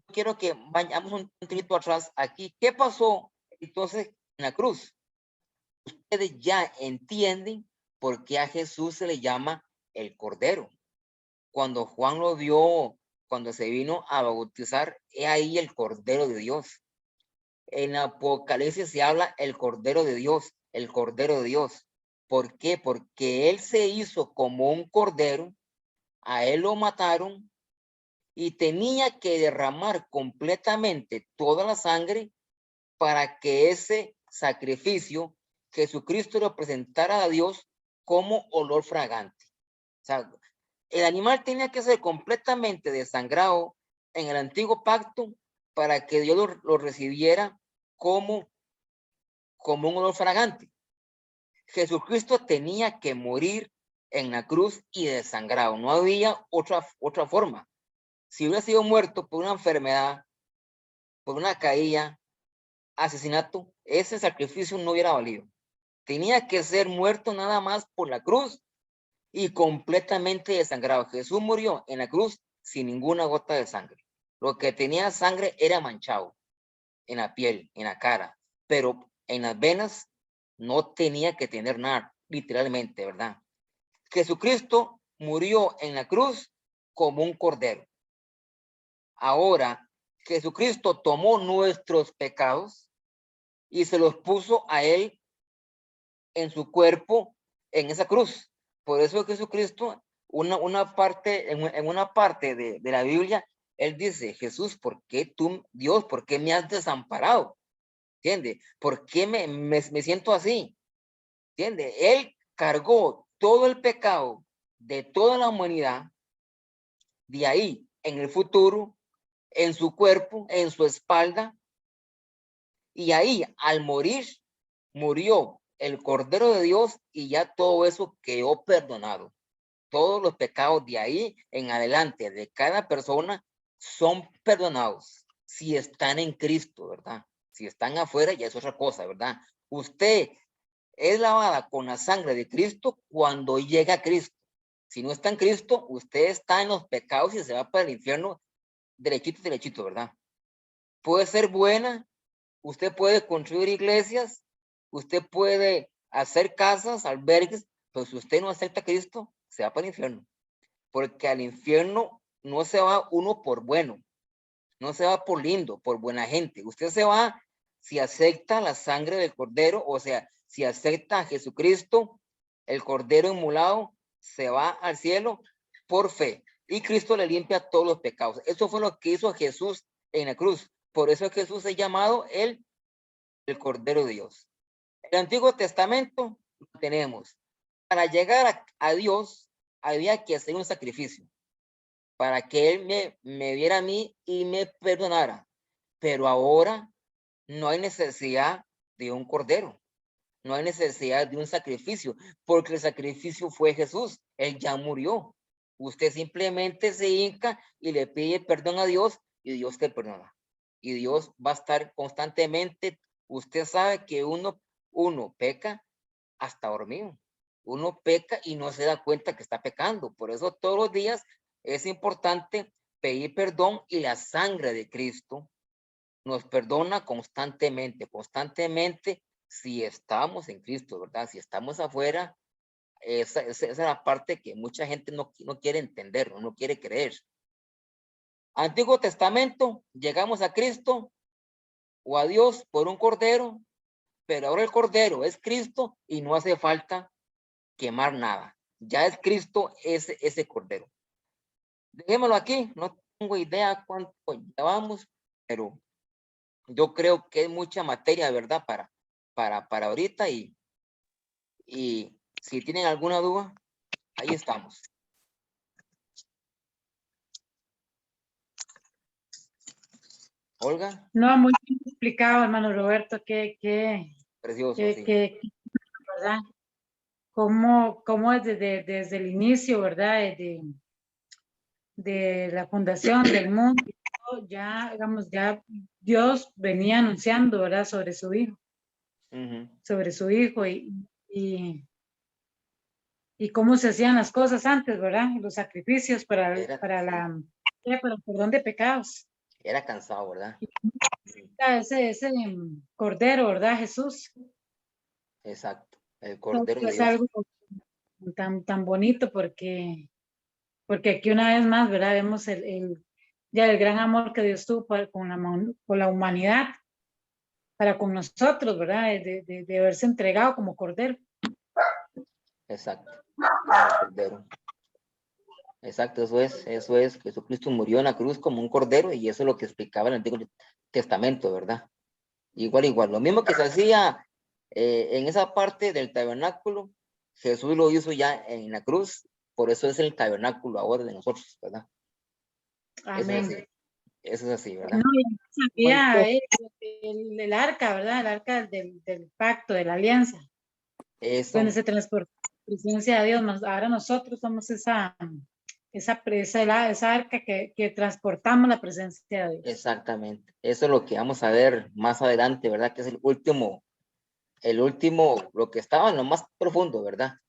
quiero que vayamos un poquito atrás aquí. ¿Qué pasó entonces en la cruz? Ustedes ya entienden por qué a Jesús se le llama el Cordero. Cuando Juan lo vio, cuando se vino a bautizar, he ahí el Cordero de Dios. En Apocalipsis se habla el Cordero de Dios, el Cordero de Dios. ¿Por qué? Porque él se hizo como un cordero, a él lo mataron y tenía que derramar completamente toda la sangre para que ese sacrificio Jesucristo lo presentara a Dios como olor fragante. O sea, el animal tenía que ser completamente desangrado en el antiguo pacto para que Dios lo recibiera como un olor fragante. Jesucristo tenía que morir en la cruz y desangrado. No había otra forma. Si hubiera sido muerto por una enfermedad, por una caída, asesinato, ese sacrificio no hubiera valido. Tenía que ser muerto nada más por la cruz y completamente desangrado. Jesús murió en la cruz sin ninguna gota de sangre. Lo que tenía sangre era manchado en la piel, en la cara, pero en las venas no tenía que tener nada, literalmente, ¿verdad? Jesucristo murió en la cruz como un cordero. Ahora, Jesucristo tomó nuestros pecados y se los puso a él en su cuerpo en esa cruz. Por eso Jesucristo, una parte, en una parte de la Biblia, él dice, Jesús, ¿por qué tú, Dios, por qué me has desamparado? ¿Entiende? ¿Por qué me siento así? ¿Entiende? Él cargó todo el pecado de toda la humanidad, de ahí en el futuro, en su cuerpo, en su espalda, y ahí al morir, murió el Cordero de Dios y ya todo eso quedó perdonado. Todos los pecados de ahí en adelante de cada persona son perdonados si están en Cristo, ¿verdad? Si están afuera ya es otra cosa, ¿verdad? Usted es lavada con la sangre de Cristo cuando llega a Cristo. Si no está en Cristo, usted está en los pecados y se va para el infierno derechito, derechito, ¿verdad? Puede ser buena, usted puede construir iglesias, usted puede hacer casas, albergues, pero si usted no acepta a Cristo, se va para el infierno. Porque al infierno no se va uno por bueno, no se va por lindo, por buena gente. Usted se va si acepta la sangre del Cordero, o sea, si acepta a Jesucristo, el Cordero inmolado, se va al cielo por fe. Y Cristo le limpia todos los pecados. Eso fue lo que hizo Jesús en la cruz. Por eso Jesús es llamado el Cordero de Dios. El Antiguo Testamento lo tenemos. Para llegar a Dios había que hacer un sacrificio para que Él me viera a mí y me perdonara. Pero ahora no hay necesidad de un cordero, no hay necesidad de un sacrificio, porque el sacrificio fue Jesús, Él ya murió. Usted simplemente se hinca y le pide perdón a Dios y Dios te perdona. y Dios va a estar constantemente. Usted sabe que uno peca hasta dormido. Uno peca y no se da cuenta que está pecando. Por eso todos los días es importante pedir perdón, y la sangre de Cristo nos perdona constantemente, si estamos en Cristo, ¿verdad? Si estamos afuera, esa es la parte que mucha gente no quiere entender, no quiere creer. Antiguo Testamento, llegamos a Cristo o a Dios por un cordero, pero ahora el cordero es Cristo y no hace falta quemar nada. Ya es Cristo ese cordero. Dejémoslo aquí, no tengo idea cuánto llevamos, pero yo creo que es mucha materia, ¿verdad? Para ahorita, y si tienen alguna duda, ahí estamos. Olga. No, muy bien explicado, hermano Roberto, Precioso, sí. ¿verdad? Cómo desde el inicio, ¿verdad? De la fundación del mundo, ya, digamos, ya Dios venía anunciando, ¿verdad? Sobre su hijo. Sobre su hijo y cómo se hacían las cosas antes, ¿verdad? Los sacrificios para el perdón de pecados. Era cansado, ¿verdad? Ese cordero, ¿verdad, Jesús? Exacto, el cordero de es Dios. Algo tan bonito porque aquí una vez más, ¿verdad? Vemos el gran amor que Dios tuvo con la humanidad, para con nosotros, ¿verdad? De haberse entregado como cordero. Exacto, como cordero. Exacto, eso es. Jesucristo murió en la cruz como un cordero, y eso es lo que explicaba el Antiguo Testamento, ¿verdad? Igual. Lo mismo que se hacía en esa parte del tabernáculo, Jesús lo hizo ya en la cruz, por eso es el tabernáculo ahora de nosotros, ¿verdad? Amén. Eso es así, ¿verdad? No, sabía el arca, ¿verdad? El arca del pacto, de la alianza. Eso. Donde se transporta la presencia de Dios. Ahora nosotros somos esa arca que transportamos la presencia de Dios. Exactamente. Eso es lo que vamos a ver más adelante, ¿verdad? Que es el último, lo que estaba en lo más profundo, ¿verdad?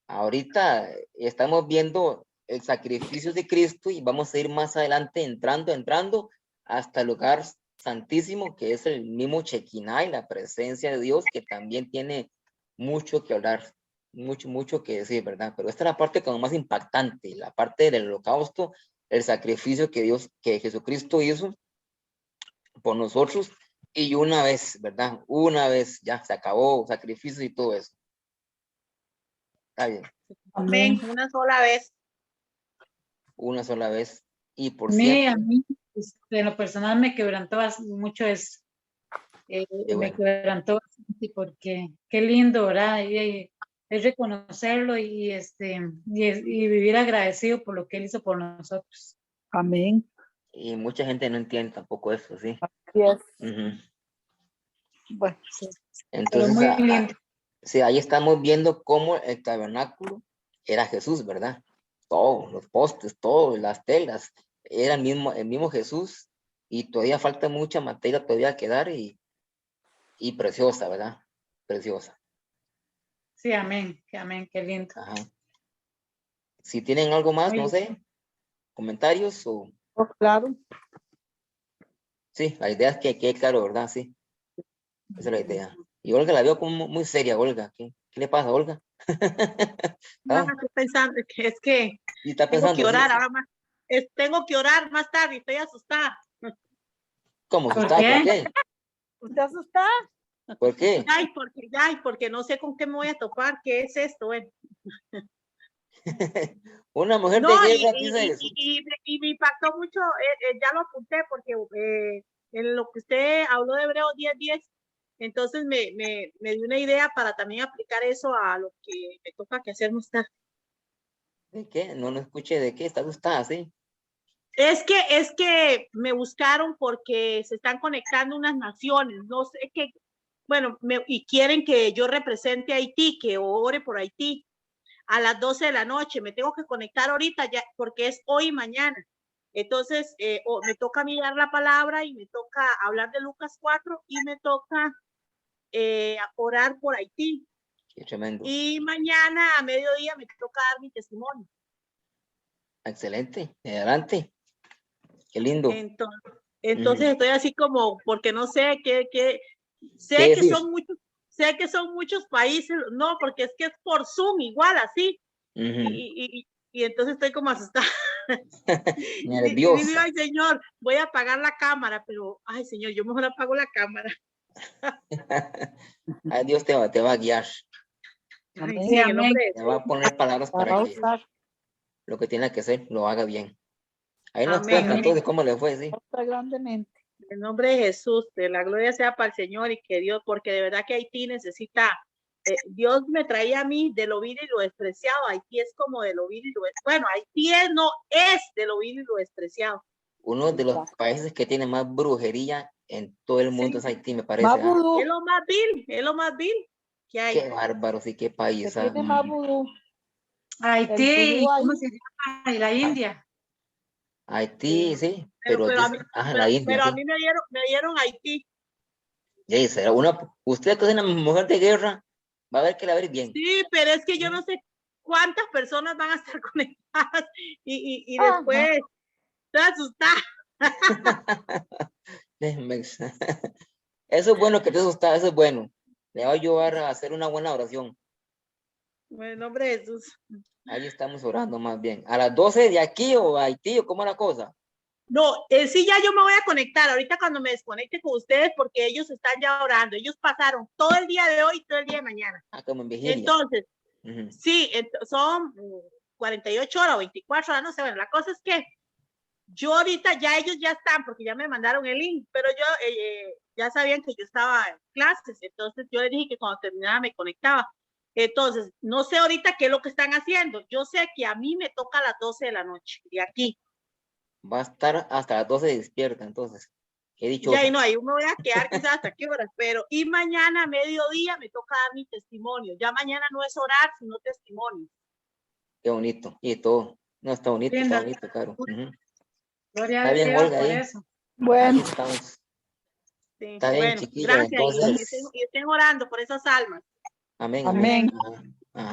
Ahorita estamos viendo el sacrificio de Cristo, y vamos a ir más adelante entrando hasta el lugar santísimo, que es el mismo Shekinah, y la presencia de Dios, que también tiene mucho que hablar, mucho que decir, ¿verdad? Pero esta es la parte como más impactante, la parte del holocausto, el sacrificio que Jesucristo hizo por nosotros, y una vez, ¿verdad? Una vez ya se acabó sacrificio y todo eso. Está bien. Amén. Una sola vez. Una sola vez y por siempre. A mí, en lo personal, me quebrantó mucho eso. Me quebrantó porque qué lindo, ¿verdad? Y es reconocerlo y vivir agradecido por lo que él hizo por nosotros. Amén. Y mucha gente no entiende tampoco eso, ¿sí? Así es. Bueno, sí. Entonces, muy lindo. Sí, ahí estamos viendo cómo el tabernáculo era Jesús, ¿verdad? Todos los postes, todas las telas, era el mismo Jesús, y todavía falta mucha materia todavía que dar, y preciosa, ¿verdad? Preciosa. Sí, amén, qué lindo. Ajá. Si tienen algo más, no sé, comentarios o... Oh, claro. Sí, la idea es que quede claro, ¿verdad? Sí, esa es la idea. Y Olga la veo como muy seria, Olga. ¿Qué le pasa, Olga? No, estoy pensando que es que tengo que orar ahora más. Tengo que orar más tarde, estoy asustada. ¿Cómo asustada? ¿Por qué? ¿Usted asustada? ¿Por qué? Porque no sé con qué me voy a topar. ¿Qué es esto? Bueno. Una mujer de guerra dice eso. Y me impactó mucho, ya lo apunté, porque en lo que usted habló de Hebreos 10:10, entonces me dio una idea para también aplicar eso a lo que me toca que hacer más tarde. ¿De qué? No escuché de qué. ¿Está asustada, sí? Es que me buscaron porque se están conectando unas naciones, no sé qué, bueno, y quieren que yo represente a Haití, que ore por Haití a las 12 de la noche. Me tengo que conectar ahorita ya, porque es hoy y mañana. Entonces, me toca mirar la palabra y me toca hablar de Lucas 4 y me toca orar por Haití. Qué tremendo. Y mañana a mediodía me toca dar mi testimonio. Excelente. Adelante. Qué lindo. Entonces estoy así como, porque no sé sé ¿Qué que decir? sé que son muchos países, no, porque es que es por Zoom igual, así. Y entonces estoy como asustada. Y digo, Nerviosa. ay, Señor, voy a apagar la cámara, pero, ay, Señor, yo mejor apago la cámara. Ay, Dios te va a guiar. Ay, Sí, sí, en el amén. nombre de Te va a poner palabras La va para a que usar. lo que tiene que hacer lo haga bien. Ahí nos Amén, cuenta amén. entonces cómo le fue, sí. Usa grandemente. en el nombre de Jesús, que la gloria sea para el Señor y que Dios, porque de verdad que Haití necesita, Dios me traía a mí de lo vil y lo despreciado. Haití es como de lo vil y lo, bueno, Haití no es de lo vil y lo despreciado. Uno de los países que tiene más brujería en todo el mundo es Haití, me parece. Más vudú. Es lo más vil que hay. Qué bárbaro, sí, qué Que país. tiene más vudú. Haití, El vudú ¿cómo ahí. se llama? Y la India. Haití, sí, Pero pero a mí, la India, pero a sí. mí me dieron Haití. Sí, será usted que es una mujer de guerra, va a ver que la va a ir bien. Sí, pero es que yo no sé cuántas personas van a estar conectadas y Ajá. después estoy asustada. Eso es bueno que te asusta, eso es bueno. Le va a ayudar a hacer una buena oración. En el nombre de Jesús. Ahí estamos orando más bien. ¿A las 12 de aquí o Haití o cómo es la cosa? No, sí, ya yo me voy a conectar ahorita cuando me desconecte con ustedes porque ellos están ya orando. Ellos pasaron todo el día de hoy y todo el día de mañana. Ah, como en vigilia. Entonces, sí, son 48 horas o 24 horas, no sé. Bueno, la cosa es que yo ahorita ya ellos ya están porque ya me mandaron el link, pero yo ya sabían que yo estaba en clases. Entonces yo les dije que cuando terminara me conectaba. Entonces, no sé ahorita qué es lo que están haciendo. Yo sé que a mí me toca a las 12 de la noche de aquí. Va a estar hasta las 12 despierta, entonces. Qué dichoso. Ya, y no, ahí me voy a quedar quizás hasta qué horas, pero y mañana a mediodía me toca dar mi testimonio. Ya mañana no es orar, sino testimonio. Qué bonito. Y todo. No, está bonito, Linda. está bonito, Caro. Gloria Está a bien, Dios Olga, por ahí. eso. Bueno, Ahí estamos. Sí. Está bien, Bueno, chiquilla, gracias entonces. y estén orando por esas almas. Amén, amén. amén. Ajá.